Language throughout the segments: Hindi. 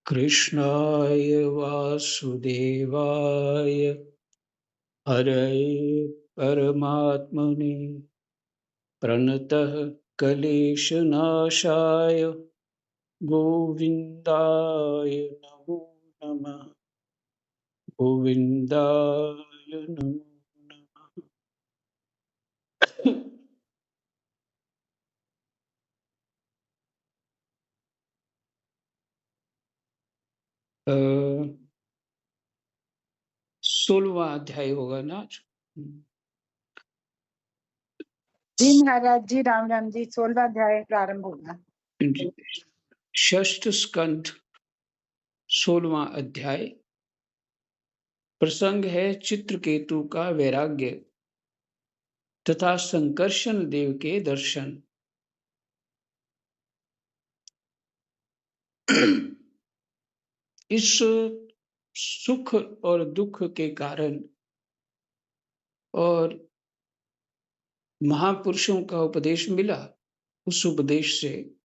कृष्णाय वासुदेवाय हरये परमात्मने प्रणतः क्लेशनाशाय गोविन्दाय नमो नमः। गोविन्दाय नमो नमः। 16वां अध्याय होगा ना आज। जी महाराज जी, राम राम जी। 16वां अध्याय प्रारंभ होगा। षष्ठ स्कंध 16वां अध्याय। प्रसंग है चित्रकेतु का वैराग्य तथा संकर्षण देव के दर्शन। इस सुख और दुख के कारण और महापुरुषों का उपदेश मिला, उस उपदेश से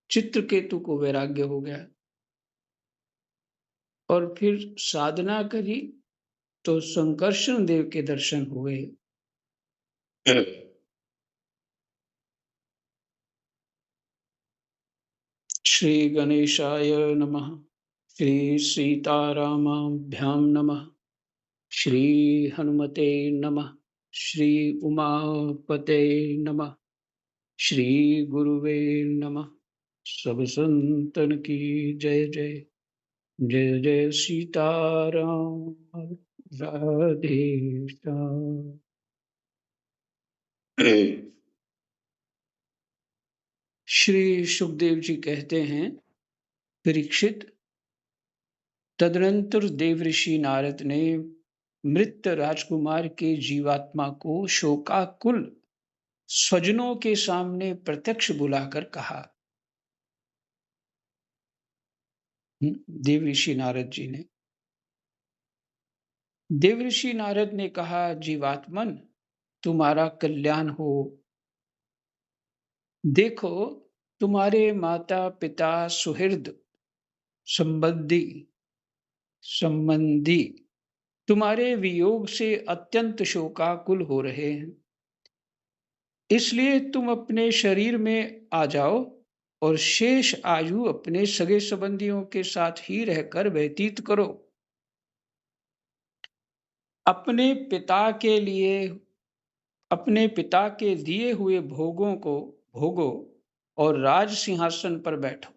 चित्रकेतु को वैराग्य हो गया और फिर साधना करी तो संकर्षण देव के दर्शन हुए। श्री गणेशाय नमः। श्री सीतारामाभ्यां नमः। श्री हनुमते नमः। श्री उमापते नमः। श्री गुरुवे नमः। सब संतन की जय जय। जय जय सीताराम। राधे श्याम। श्री सुखदेव जी कहते हैं, परीक्षित, तदनंतर देवऋषि नारद ने मृत राजकुमार के जीवात्मा को शोकाकुल स्वजनों के सामने प्रत्यक्ष बुलाकर कहा। देवऋषि नारद जी ने देवऋषि नारद ने कहा, जीवात्मन, तुम्हारा कल्याण हो। देखो, तुम्हारे माता पिता सुहृद संबंधी तुम्हारे वियोग से अत्यंत शोकाकुल हो रहे हैं। इसलिए तुम अपने शरीर में आ जाओ और शेष आयु अपने सगे संबंधियों के साथ ही रहकर व्यतीत करो। अपने पिता के दिए हुए भोगों को भोगो और राज सिंहासन पर बैठो।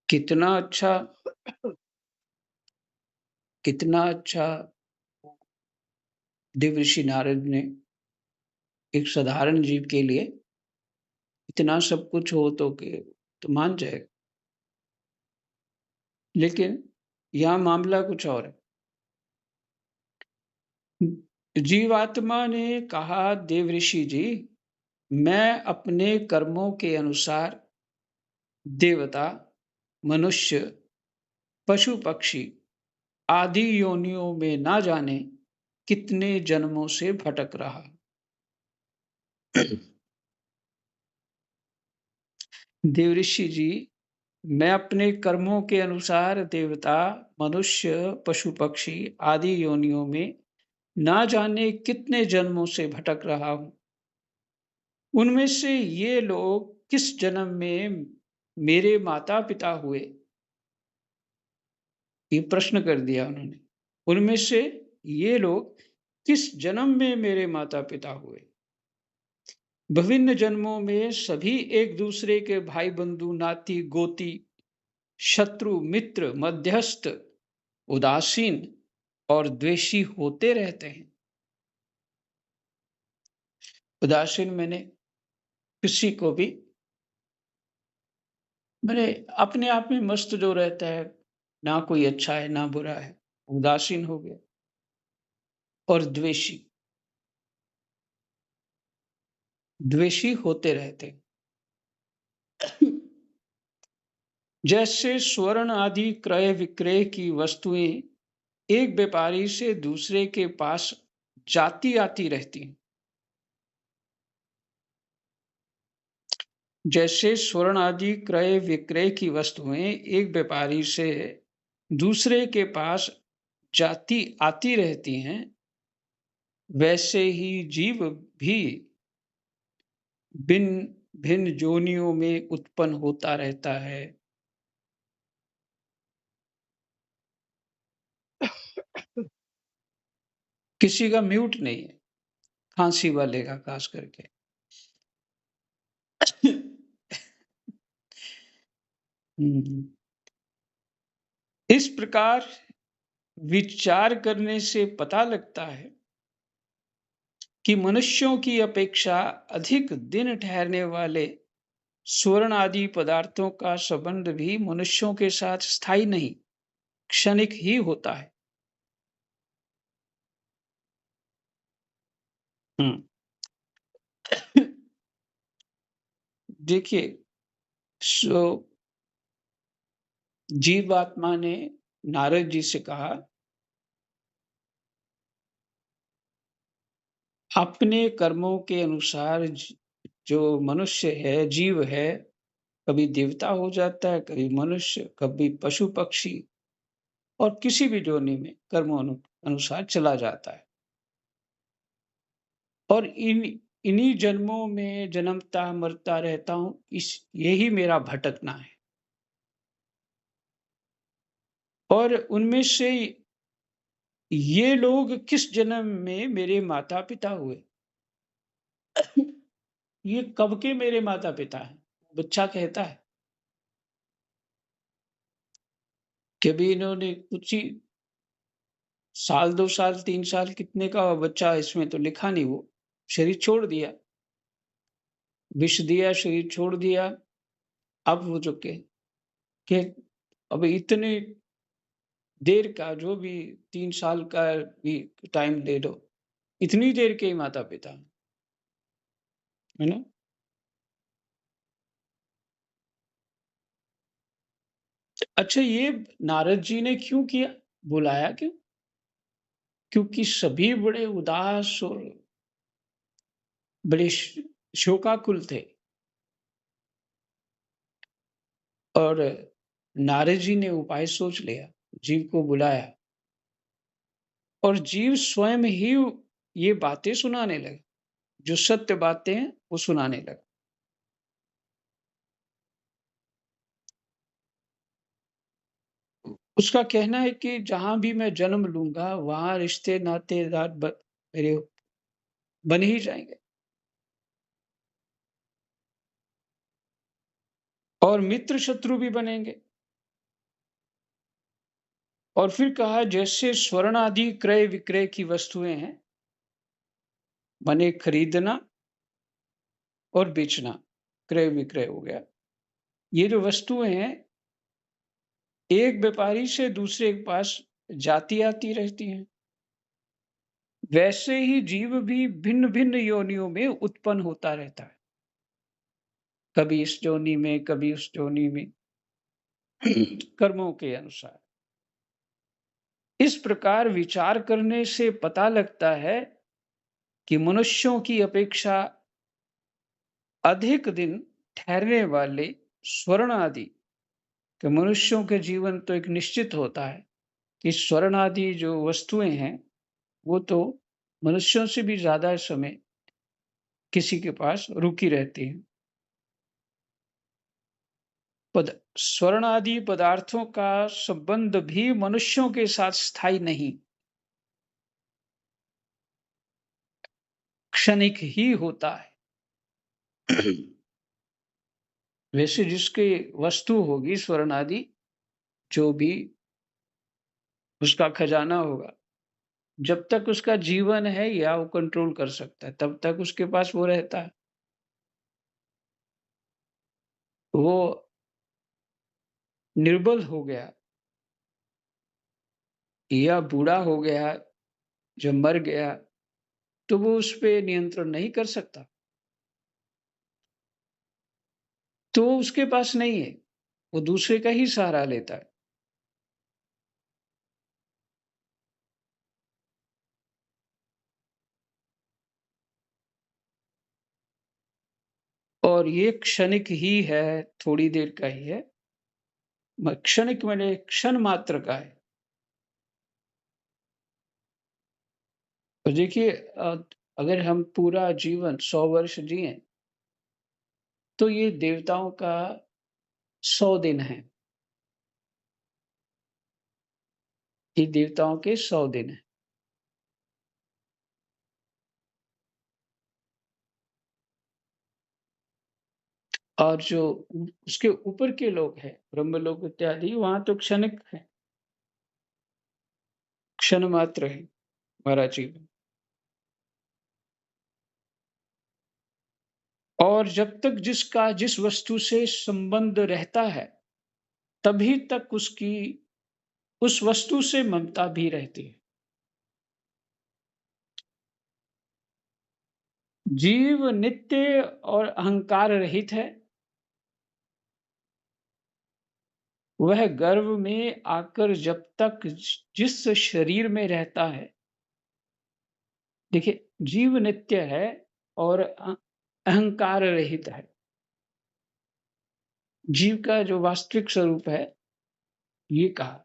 कितना अच्छा देवऋषि नारद ने एक साधारण जीव के लिए इतना सब कुछ हो तो मान जाएगा। लेकिन यहाँ मामला कुछ और है। जीवात्मा ने कहा, देवऋषि जी, मैं अपने कर्मों के अनुसार देवता, मनुष्य, पशु पक्षी आदि योनियों में ना जाने कितने जन्मों से भटक रहा। देवऋषि जी, मैं अपने कर्मों के अनुसार देवता, मनुष्य, पशु पक्षी आदि योनियों में ना जाने कितने जन्मों से भटक रहा हूं। उनमें से ये लोग किस जन्म में मेरे माता पिता हुए, ये प्रश्न कर दिया उन्होंने। उनमें से ये लोग किस जन्म में मेरे माता पिता हुए। विभिन्न जन्मों में सभी एक दूसरे के भाई बंधु, नाती गोती, शत्रु मित्र, मध्यस्थ, उदासीन और द्वेषी होते रहते हैं। उदासीन मैंने किसी को भी मैंने अपने आप में मस्त जो रहता है, ना कोई अच्छा है ना बुरा है, उदासीन हो गया। और द्वेषी होते रहते हैं। जैसे स्वर्ण आदि क्रय विक्रय की वस्तुएं एक व्यापारी से दूसरे के पास जाती आती रहती हैं, जैसे स्वर्ण आदि क्रय विक्रय की वस्तुएं एक व्यापारी से दूसरे के पास जाती आती रहती हैं, वैसे ही जीव भी भिन्न भिन्न योनियों में उत्पन्न होता रहता है। किसी का म्यूट नहीं है, खांसी वाले का खास करके। हम्म। इस प्रकार विचार करने से पता लगता है कि मनुष्यों की अपेक्षा अधिक दिन ठहरने वाले स्वर्ण आदि पदार्थों का संबंध भी मनुष्यों के साथ स्थायी नहीं, क्षणिक ही होता है। हम्म। देखिए, सो जीवात्मा ने नारद जी से कहा, अपने कर्मों के अनुसार जो मनुष्य है, जीव है, कभी देवता हो जाता है, कभी मनुष्य, कभी पशु पक्षी, और किसी भी योनि में कर्मों अनुसार चला जाता है। और इन्हीं जन्मों में जन्मता मरता रहता हूँ, यही मेरा भटकना है। और उनमें से ये लोग किस जन्म में मेरे माता पिता हुए, ये कब के मेरे माता पिता हैं? बच्चा कहता है। कभी इन्होंने कुछ ही साल 2 साल 3 साल कितने का बच्चा, इसमें तो लिखा नहीं, वो शरीर छोड़ दिया, विष दिया, शरीर छोड़ दिया। अब वो जो के अब इतने देर का, जो भी 3 साल का भी टाइम ले लो, इतनी देर के ही माता पिता, है ना? अच्छा, ये नारद जी ने क्यों किया, बुलाया क्यों? क्योंकि सभी बड़े उदास और बड़े शोकाकुल थे, और नारद जी ने उपाय सोच लिया, जीव को बुलाया, और जीव स्वयं ही ये बातें सुनाने लगे, जो सत्य बातें हैं वो सुनाने लगा। उसका कहना है कि जहां भी मैं जन्म लूंगा, वहां रिश्ते नातेदार मेरे बन ही जाएंगे, और मित्र शत्रु भी बनेंगे। और फिर कहा, जैसे स्वर्ण आदि क्रय विक्रय की वस्तुएं हैं, माने खरीदना और बेचना, क्रय विक्रय हो गया। ये जो वस्तुएं हैं, एक व्यापारी से दूसरे के पास जाती आती रहती हैं, वैसे ही जीव भी भिन्न भिन्न योनियों में उत्पन्न होता रहता है, कभी इस योनि में, कभी उस योनि में, कर्मों के अनुसार। इस प्रकार विचार करने से पता लगता है कि मनुष्यों की अपेक्षा अधिक दिन ठहरने वाले स्वर्ण आदि के, मनुष्यों के जीवन तो एक निश्चित होता है कि स्वर्ण आदि जो वस्तुएं हैं, वो तो मनुष्यों से भी ज्यादा समय किसी के पास रुकी रहती हैं। स्वर्ण आदि पदार्थों का संबंध भी मनुष्यों के साथ स्थायी नहीं, क्षणिक ही होता है। वैसे जिसकी वस्तु होगी स्वर्ण आदि, जो भी उसका खजाना होगा, जब तक उसका जीवन है या वो कंट्रोल कर सकता है, तब तक उसके पास वो रहता है। वो निर्बल हो गया या बूढ़ा हो गया, जब मर गया, तो वो उस पे नियंत्रण नहीं कर सकता, तो वो उसके पास नहीं है, वो दूसरे का ही सहारा लेता है। और ये क्षणिक ही है, थोड़ी देर का ही है। क्षणिक माने क्षण मात्र का है। तो देखिए अगर हम पूरा जीवन 100 वर्ष जिए तो ये देवताओं का 100 दिन है। ये देवताओं के 100 दिन हैं। और जो उसके ऊपर के लोग हैं, ब्रह्मलोक इत्यादि, वहाँ तो क्षणिक है, क्षण मात्र है हमारा जीवन। और जब तक जिसका जिस वस्तु से संबंध रहता है, तभी तक उसकी उस वस्तु से ममता भी रहती है। जीव नित्य और अहंकार रहित है। वह गर्भ में आकर जब तक जिस शरीर में रहता है, देखिए जीव नित्य है और अहंकार रहित है। जीव का जो वास्तविक स्वरूप है, ये कहा।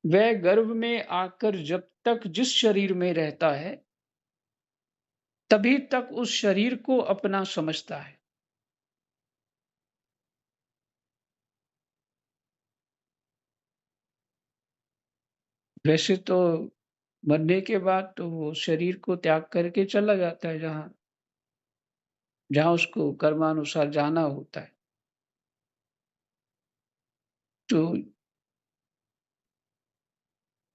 वह गर्भ में आकर जब तक जिस शरीर में रहता है, तभी तक उस शरीर को अपना समझता है। वैसे तो मरने के बाद तो वो शरीर को त्याग करके चला जाता है जहाँ जहाँ उसको कर्मानुसार जाना होता है। तो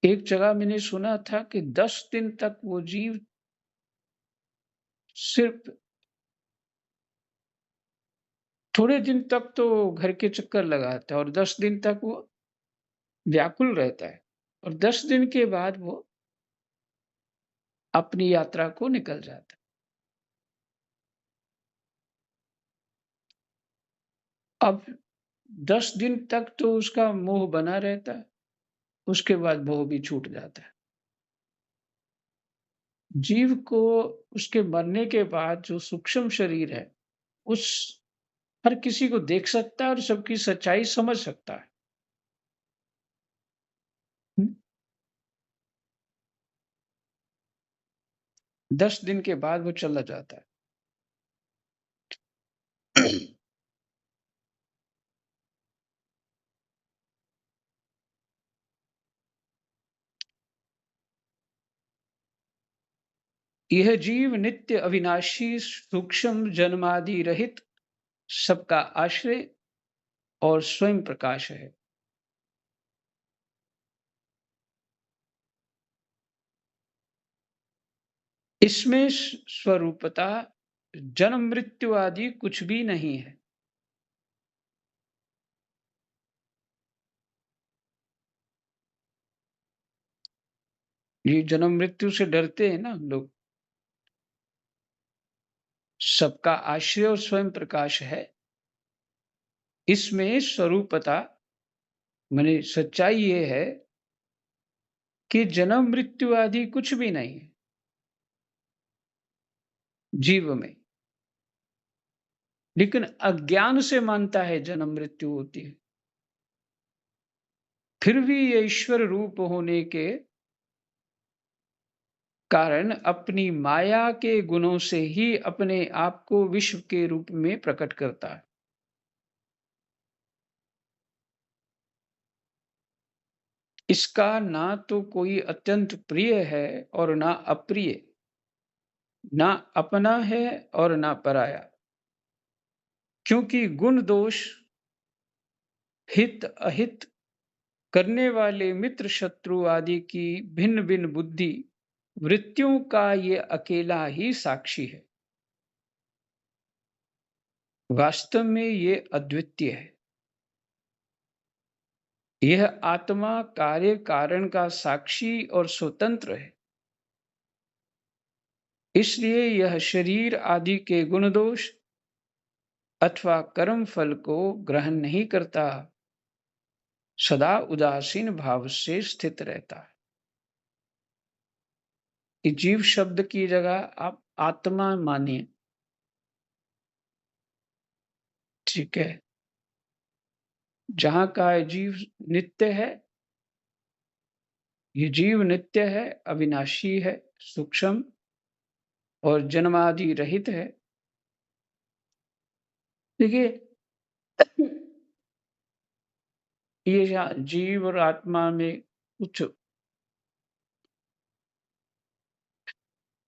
एक जगह मैंने सुना था कि 10 दिन तक वो जीव सिर्फ थोड़े दिन तक तो घर के चक्कर लगाता है और 10 दिन तक वो व्याकुल रहता है और 10 दिन के बाद वो अपनी यात्रा को निकल जाता है। अब 10 दिन तक तो उसका मोह बना रहता है, उसके बाद मोह भी छूट जाता है। जीव को उसके मरने के बाद जो सूक्ष्म शरीर है, उस हर किसी को देख सकता है और सबकी सच्चाई समझ सकता है। हुँ, 10 दिन के बाद वो चला जाता है। यह जीव नित्य अविनाशी सूक्ष्म जन्मादि रहित सबका आश्रय और स्वयं प्रकाश है। इसमें स्वरूपता जन्म मृत्यु आदि कुछ भी नहीं है। ये जन्म मृत्यु से डरते हैं ना लोग। सबका आश्रय और स्वयं प्रकाश है। इसमें स्वरूपता माने सच्चाई ये है कि जन्म मृत्यु आदि कुछ भी नहीं है जीव में। लेकिन अज्ञान से मानता है जन्म मृत्यु होती है। फिर भी ये ईश्वर रूप होने के कारण अपनी माया के गुणों से ही अपने आप को विश्व के रूप में प्रकट करता है। इसका ना तो कोई अत्यंत प्रिय है और ना अप्रिय, ना अपना है और ना पराया। क्योंकि गुण दोष, हित अहित करने वाले मित्र शत्रु आदि की भिन्न भिन्न बुद्धि वृत्तियों का ये अकेला ही साक्षी है। वास्तव में ये अद्वितीय है। यह आत्मा कार्य कारण का साक्षी और स्वतंत्र है। इसलिए यह शरीर आदि के गुण दोष अथवा कर्म फल को ग्रहण नहीं करता, सदा उदासीन भाव से स्थित रहता है। इस जीव शब्द की जगह आप आत्मा मानिए। ठीक है। जहाँ का जीव नित्य है, ये जीव नित्य है, अविनाशी है, सूक्ष्म और जन्मादि रहित है। देखिए ये जीव और आत्मा में कुछ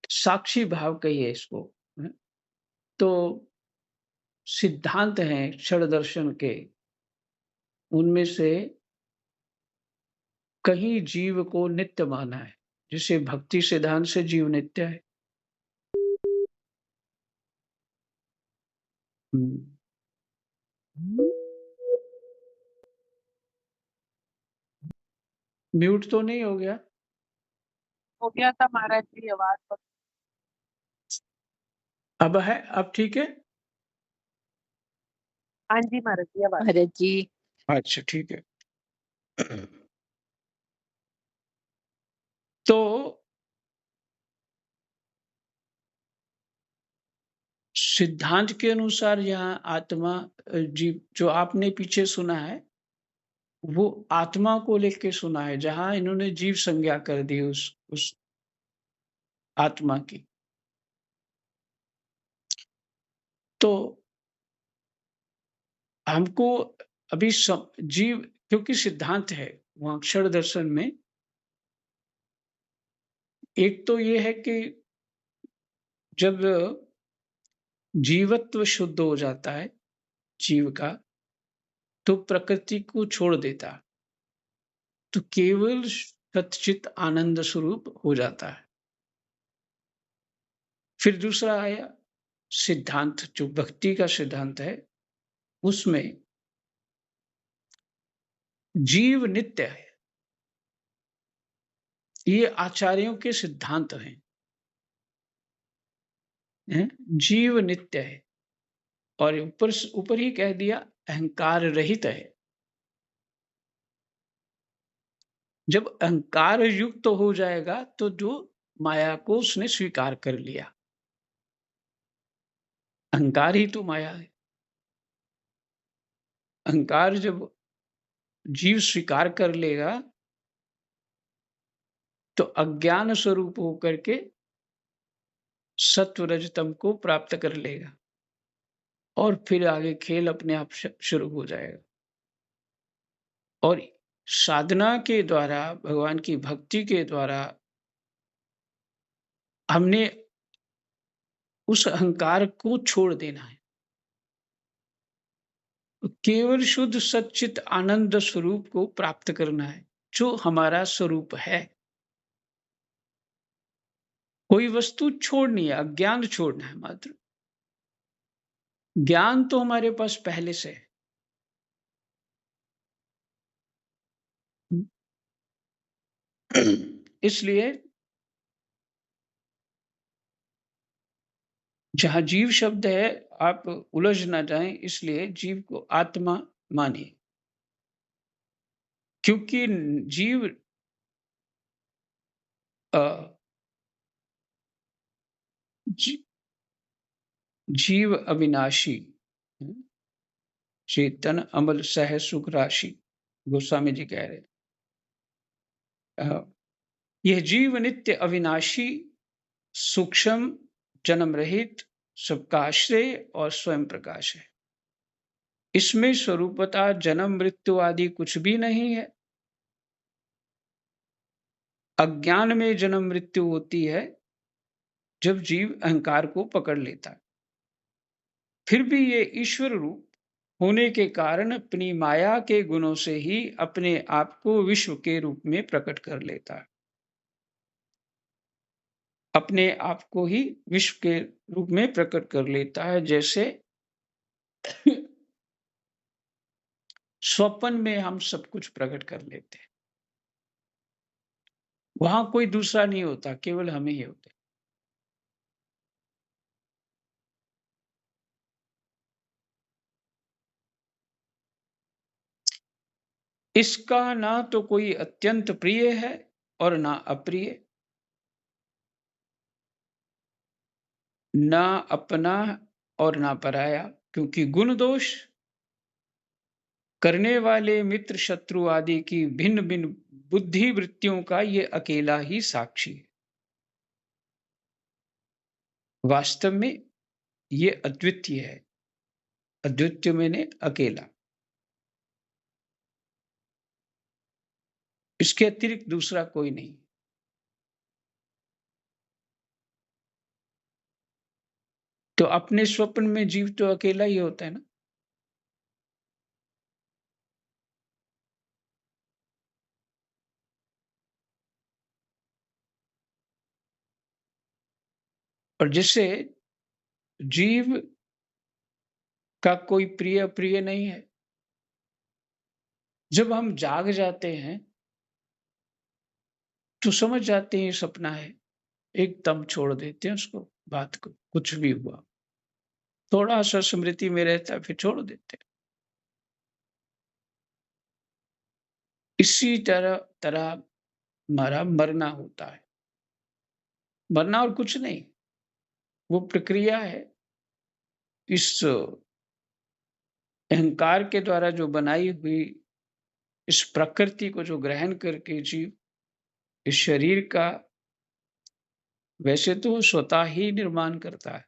साक्षी भाव कहिए इसको, तो सिद्धांत हैं क्षण दर्शन के, उनमें से कहीं जीव को नित्य माना है, जैसे भक्ति सिद्धांत से जीव नित्य है। म्यूट तो नहीं हो गया? हो गया था महाराज जी, आवाज अब है, अब ठीक है। हाँ जी महाराज जी, आवाज महाराज जी। अच्छा ठीक है। तो सिद्धांत के अनुसार यहाँ आत्मा जीव जो आपने पीछे सुना है, वो आत्मा को लेके सुना है, जहां इन्होंने जीव संज्ञा कर दी उस आत्मा की। तो हमको अभी जीव, क्योंकि सिद्धांत है वहां अक्षर दर्शन में, एक तो ये है कि जब जीवत्व शुद्ध हो जाता है जीव का, तो प्रकृति को छोड़ देता, तो केवल सच्चित आनंद स्वरूप हो जाता है। फिर दूसरा आया सिद्धांत, जो भक्ति का सिद्धांत है, उसमें जीव नित्य है। ये आचार्यों के सिद्धांत हैं, जीव नित्य है, और ऊपर ऊपर ही कह दिया अहंकार रहित है। जब अहंकार युक्त तो हो जाएगा, तो जो माया को उसने स्वीकार कर लिया, अहंकार ही तो माया है। अहंकार जब जीव स्वीकार कर लेगा, तो अज्ञान स्वरूप होकर के सत्व रजतम को प्राप्त कर लेगा, और फिर आगे खेल अपने आप शुरू हो जाएगा। और साधना के द्वारा, भगवान की भक्ति के द्वारा हमने उस अहंकार को छोड़ देना है, केवल शुद्ध सच्चित आनंद स्वरूप को प्राप्त करना है, जो हमारा स्वरूप है। कोई वस्तु छोड़नी है, अज्ञान छोड़ना है मात्र। ज्ञान तो हमारे पास पहले से है। इसलिए जहां जीव शब्द है, आप उलझ ना जाएं, इसलिए जीव को आत्मा मानिए, क्योंकि जीव जी, जीव अविनाशी, चेतन अमल सह सुख राशि, गोस्वामी जी कह रहे हैं। यह जीव नित्य अविनाशी, सूक्ष्म, जन्म रहित, सबका आश्रय और स्वयं प्रकाश है। इसमें स्वरूपतः जन्म मृत्यु आदि कुछ भी नहीं है। अज्ञान में जन्म मृत्यु होती है जब जीव अहंकार को पकड़ लेता है। फिर भी ये ईश्वर रूप होने के कारण अपनी माया के गुणों से ही अपने आप को विश्व के रूप में प्रकट कर लेता है। अपने आप को ही विश्व के रूप में प्रकट कर लेता है, जैसे स्वप्न में हम सब कुछ प्रकट कर लेते हैं। वहां कोई दूसरा नहीं होता, केवल हम ही होते। इसका ना तो कोई अत्यंत प्रिय है और ना अप्रिय, ना अपना और ना पराया, क्योंकि गुण दोष करने वाले मित्र शत्रु आदि की भिन्न भिन्न बुद्धि वृत्तियों का ये अकेला ही साक्षी है। वास्तव में ये अद्वितीय है। अद्वितीय मैंने अकेला। इसके अतिरिक्त दूसरा कोई नहीं। तो अपने स्वप्न में जीव तो अकेला ही होता है ना। और जिससे जीव का कोई प्रिय अप्रिय नहीं है। जब हम जाग जाते हैं तो समझ जाते हैं ये सपना है, एकदम छोड़ देते हैं उसको, बात को, कुछ भी हुआ थोड़ा सा स्मृति में रहता है फिर छोड़ देते हैं। इसी तरह तरह हमारा मरना होता है। मरना और कुछ नहीं, वो प्रक्रिया है। इस अहंकार के द्वारा जो बनाई हुई इस प्रकृति को जो ग्रहण करके जीव इस शरीर का वैसे तो वो स्वतः ही निर्माण करता है।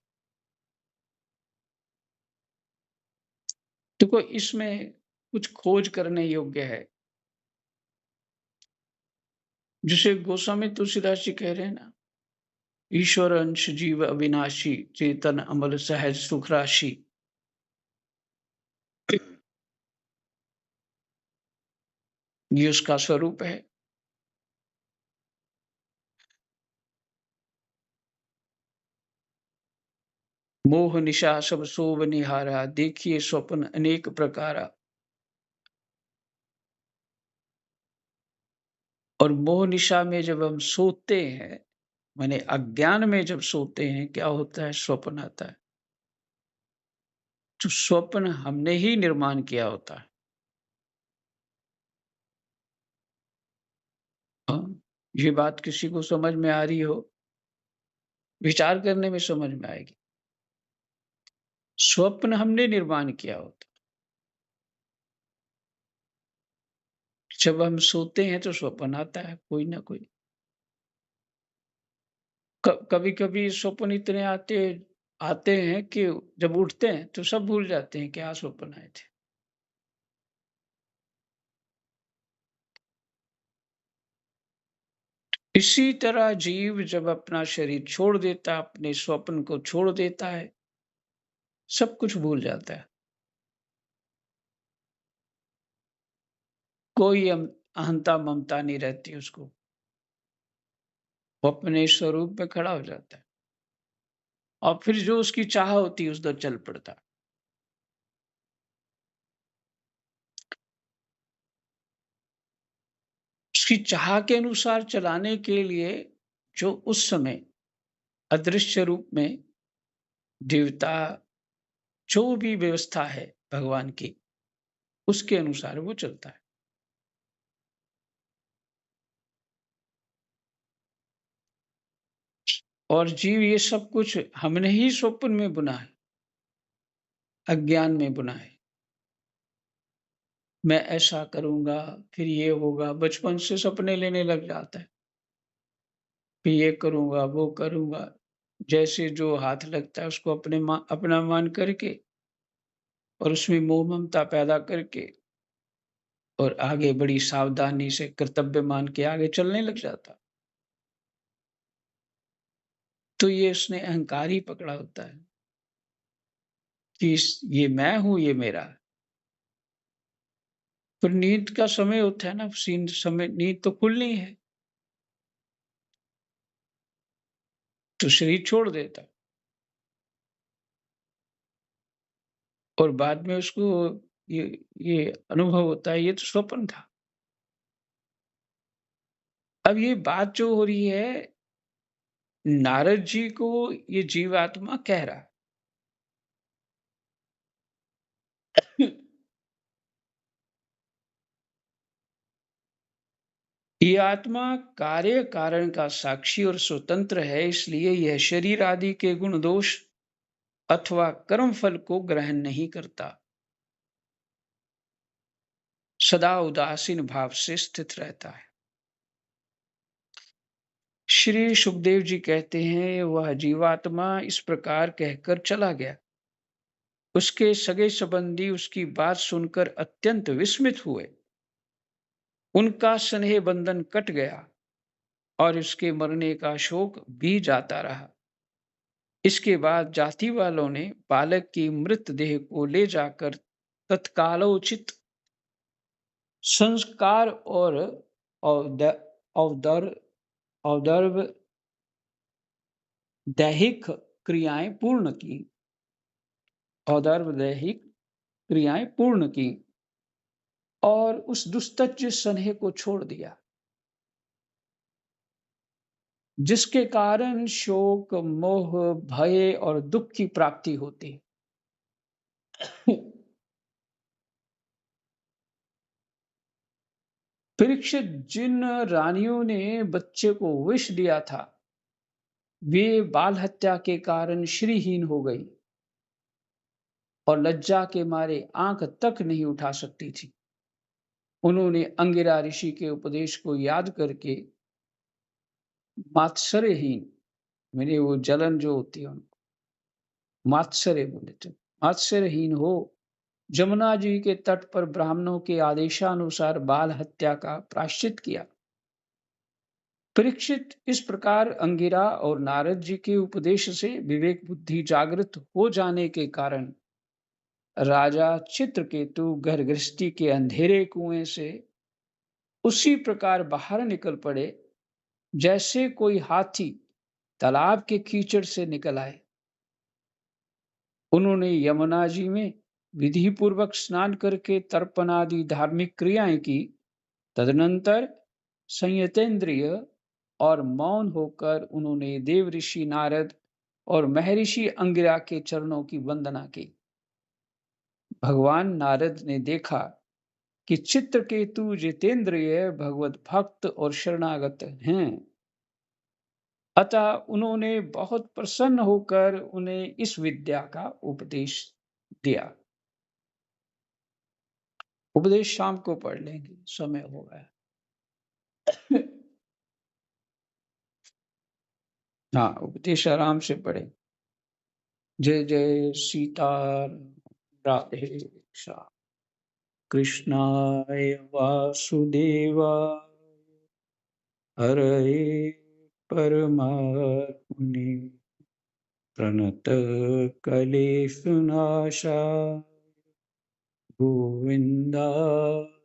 देखो इसमें कुछ खोज करने योग्य है। जिसे गोस्वामी तुलसीदास जी कह रहे हैं ना, ईश्वर अंश जीव अविनाशी चेतन अमल सहज सुख राशि। ये उसका स्वरूप है। मोह निशा सब सोव निहारा, देखिए स्वप्न अनेक प्रकारा। और मोह निशा में जब हम सोते हैं, माने अज्ञान में जब सोते हैं, क्या होता है? स्वप्न आता है। तो स्वप्न हमने ही निर्माण किया होता है। हाँ, ये बात किसी को समझ में आ रही हो, विचार करने में समझ में आएगी। स्वप्न हमने निर्माण किया होता है। जब हम सोते हैं तो स्वप्न आता है कोई ना कोई। कभी-कभी स्वप्न इतने आते हैं कि जब उठते हैं तो सब भूल जाते हैं क्या स्वप्न आए थे। इसी तरह जीव जब अपना शरीर छोड़ देता है, अपने स्वप्न को छोड़ देता है, सब कुछ भूल जाता है। कोई अहंता ममता नहीं रहती उसको। वो अपने स्वरूप में खड़ा हो जाता है और फिर जो उसकी चाह होती है उस पर चल पड़ता है। उसकी चाह के अनुसार चलाने के लिए जो उस समय अदृश्य रूप में देवता जो भी व्यवस्था है भगवान की, उसके अनुसार वो चलता है। और जीव ये सब कुछ हमने ही स्वप्न में बुना है, अज्ञान में बुना है। मैं ऐसा करूँगा, फिर ये होगा, बचपन से सपने लेने लग जाता है। फिर ये करूँगा, वो करूँगा, जैसे जो हाथ लगता है उसको अपना मान करके और उसमें मोह ममता पैदा करके और आगे बड़ी सावधानी से कर्तव्य मान के आगे चलने लग जाता। तो ये उसने अहंकार ही पकड़ा होता है कि ये मैं हूँ, ये मेरा है। पर नींद का समय होता है ना, समय नींद तो खुलनी है, तो शरीर छोड़ देता है और बाद में उसको ये ये अनुभव होता है, ये तो स्वप्न था। अब ये बात जो हो रही है, नारद जी को ये जीवात्मा कह रहा है। ये आत्मा कार्य कारण का साक्षी और स्वतंत्र है, इसलिए यह शरीर आदि के गुण दोष अथवा कर्म फल को ग्रहण नहीं करता। सदा उदासीन भाव से स्थित रहता है। श्री सुखदेव जी कहते हैं, वह जीवात्मा इस प्रकार कहकर चला गया। उसके सगे संबंधी उसकी बात सुनकर अत्यंत विस्मित हुए। उनका स्नेह बंधन कट गया और उसके मरने का शोक भी जाता रहा। इसके बाद जाति वालों ने बालक की मृतदेह को ले जाकर तत्कालोचित संस्कार और अवद- अवदर अवदर्भ दैहिक क्रियाएं पूर्ण की अवदर्भ दैहिक क्रियाएं पूर्ण की और उस दुस्तज स्नेह को छोड़ दिया, जिसके कारण शोक, मोह, भय और दुख की प्राप्ति होती है। परीक्षित, जिन रानियों ने बच्चे को विष दिया था, वे बाल हत्या के कारण श्रीहीन हो गई और लज्जा के मारे आंख तक नहीं उठा सकती थी। उन्होंने अंगिरा ऋषि के उपदेश को याद करके मात्सर्यहीन, मैंने वो जलन जो होती है उनको मात्सर्य बोले थे, मात्सर्यहीन हो जमुना जी के तट पर ब्राह्मणों के आदेशानुसार बाल हत्या का प्रायश्चित किया। परीक्षित, इस प्रकार अंगिरा और नारद जी के उपदेश से विवेक बुद्धि जागृत हो जाने के कारण राजा चित्रकेतु घर गृहस्थी के अंधेरे कुएं से उसी प्रकार बाहर निकल पड़े जैसे कोई हाथी तालाब के कीचड़ से निकल आए। उन्होंने यमुना जी में विधि पूर्वक स्नान करके तर्पण आदि धार्मिक क्रियाएं की। तदनंतर संयतेंद्रिय और मौन होकर उन्होंने देव ऋषि नारद और महर्षि अंगिरा के चरणों की वंदना की। भगवान नारद ने देखा कि चित्रकेतु जितेंद्रिय भगवत भक्त और शरणागत हैं, अतः उन्होंने बहुत प्रसन्न होकर उन्हें इस विद्या का उपदेश दिया। उपदेश शाम को पढ़ लेंगे, समय हो गया। हाँ, उपदेश आराम से पढ़े। जय जय सीता राधे श्याम। कृष्णाय वासुदेवाय हरये परमात्मने प्रणतक्लेशनाशाय गोविन्दाय